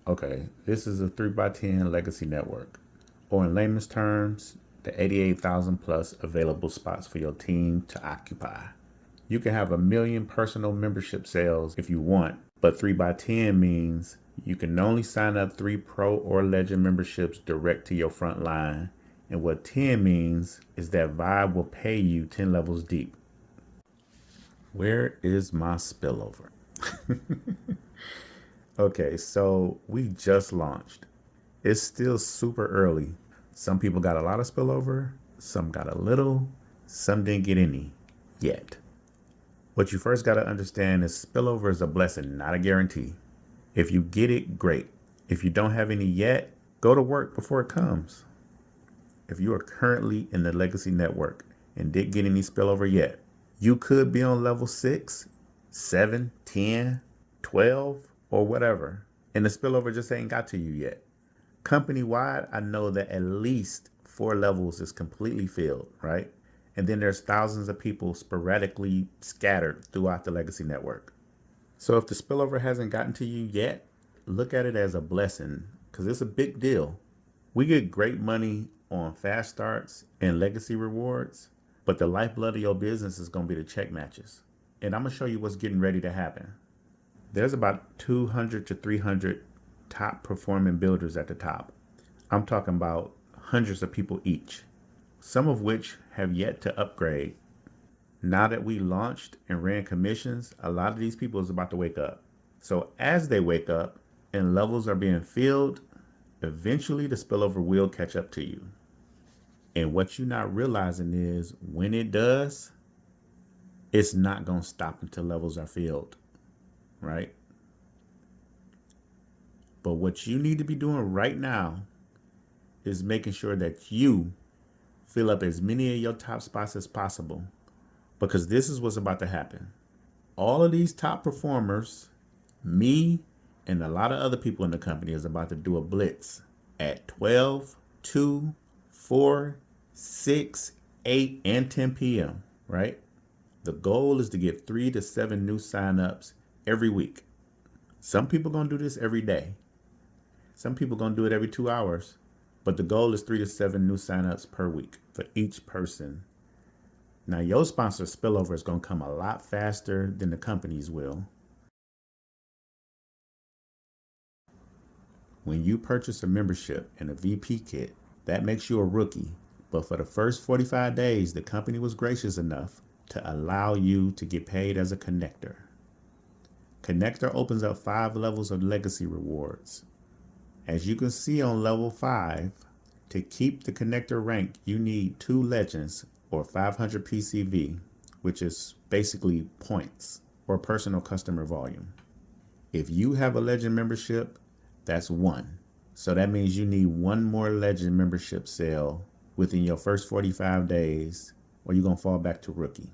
Okay, this is a 3x10 legacy network, or in layman's terms, the 88,000 plus available spots for your team to occupy. You can have a million personal membership sales if you want, but 3x10 means you can only sign up 3 pro or legend memberships direct to your front line. And what 10 means is that VYB will pay you 10 levels deep. Where is my spillover? Okay, so we just launched. It's still super early. Some people got a lot of spillover, some got a little, some didn't get any yet. What you first got to understand is spillover is a blessing, not a guarantee. If you get it, great. If you don't have any yet, go to work before it comes. If you are currently in the legacy network and didn't get any spillover yet, you could be on level 6, 7, 10, 12, or whatever, and the spillover just ain't got to you yet. Company wide, I know that at least 4 levels is completely filled, right? And then there's thousands of people sporadically scattered throughout the legacy network. So if the spillover hasn't gotten to you yet, look at it as a blessing because it's a big deal. We get great money on fast starts and legacy rewards, but the lifeblood of your business is going to be the check matches. And I'm going to show you what's getting ready to happen. There's about 200 to 300 top performing builders at the top. I'm talking about hundreds of people each, some of which have yet to upgrade. Now that we launched and ran commissions, a lot of these people is about to wake up. So as they wake up and levels are being filled, eventually the spillover will catch up to you. And what you're not realizing is when it does, it's not going to stop until levels are filled, right? But what you need to be doing right now is making sure that you fill up as many of your top spots as possible, because this is what's about to happen. All of these top performers, me, and a lot of other people in the company is about to do a blitz at 12, 2, 4, 6, 8, and 10 p.m., right? The goal is to get 3 to 7 new signups every week. Some people going to do this every day. Some people going to do it every 2 hours. But the goal is 3 to 7 new signups per week for each person. Now, your sponsor spillover is going to come a lot faster than the company's will. When you purchase a membership and a VP kit, that makes you a rookie. But for the first 45 days, the company was gracious enough to allow you to get paid as a connector. Connector opens up 5 levels of legacy rewards. As you can see on level 5, to keep the connector rank, you need 2 legends or 500 PCV, which is basically points or personal customer volume. If you have a legend membership, that's 1. So that means you need 1 more legend membership sale within your first 45 days, or you're going to fall back to rookie.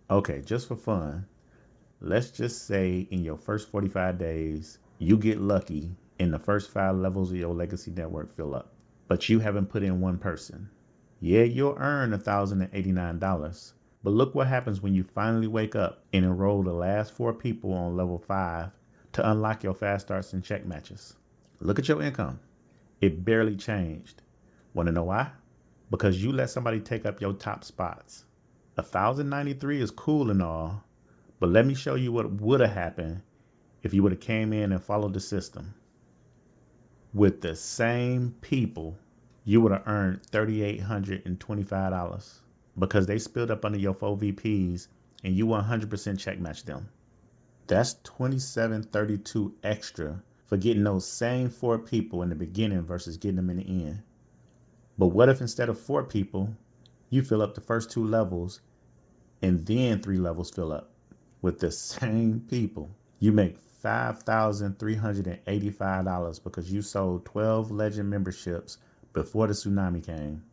Okay, just for fun, let's just say in your first 45 days, you get lucky and the first 5 levels of your legacy network fill up, but you haven't put in 1 person. Yeah, you'll earn $1,089, but look what happens when you finally wake up and enroll the last 4 people on level 5 to unlock your fast starts and check matches. Look at your income. It barely changed. Want to know why? Because you let somebody take up your top spots. 1,093 is cool and all, but let me show you what would have happened if you would have came in and followed the system. With the same people, you would have earned $3,825 because they spilled up under your 4 VPs and you 100% check match them. That's $2,732 extra for getting those same 4 people in the beginning versus getting them in the end. But what if instead of 4 people, you fill up the first 2 levels and then 3 levels fill up with the same people? You make $5,385 because you sold 12 legend memberships before the tsunami came.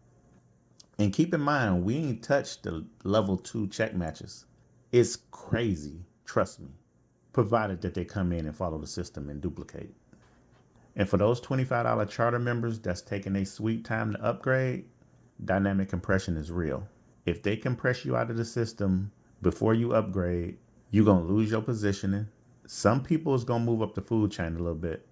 And keep in mind, we ain't touched the level 2 check matches. It's crazy, trust me, provided that they come in and follow the system and duplicate. And for those $25 charter members that's taking a sweet time to upgrade, dynamic compression is real. If they compress you out of the system before you upgrade, you're going to lose your positioning, Some people is going to move up the food chain a little bit.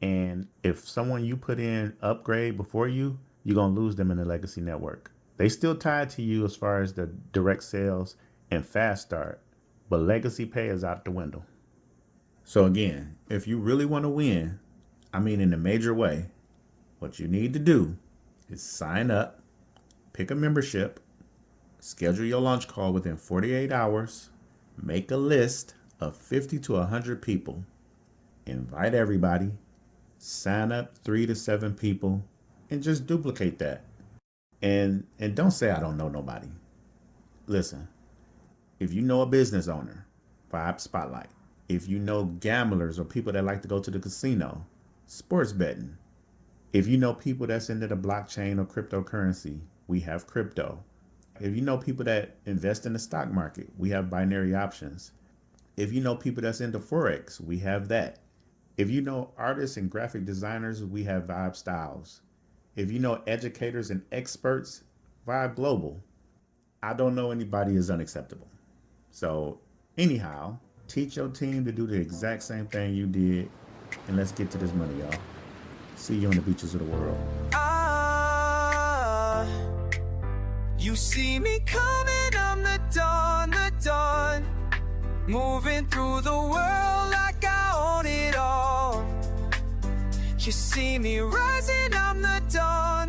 And if someone you put in upgrade before you, you're going to lose them in the legacy network. They still tied to you as far as the direct sales and fast start, but legacy pay is out the window. So again, if you really want to win, I mean in a major way, what you need to do is sign up, pick a membership, schedule your launch call within 48 hours, make a list of 50 to 100 people, invite everybody, sign up 3 to 7 people, and just duplicate that. And don't say I don't know nobody. Listen, if you know a business owner, VYB Spotlight. If you know gamblers or people that like to go to the casino, sports betting. If you know people that's into the blockchain or cryptocurrency, we have crypto. If you know people that invest in the stock market, we have binary options. If you know people that's into Forex, we have that. If you know artists and graphic designers, we have VYB Styles. If you know educators and experts, VYB Global. I don't know anybody is unacceptable. So anyhow, teach your team to do the exact same thing you did, and let's get to this money, y'all. See you on the beaches of the world. You see me coming, I'm the dawn, moving through the world like I own it all. You see me rising, I'm the dawn.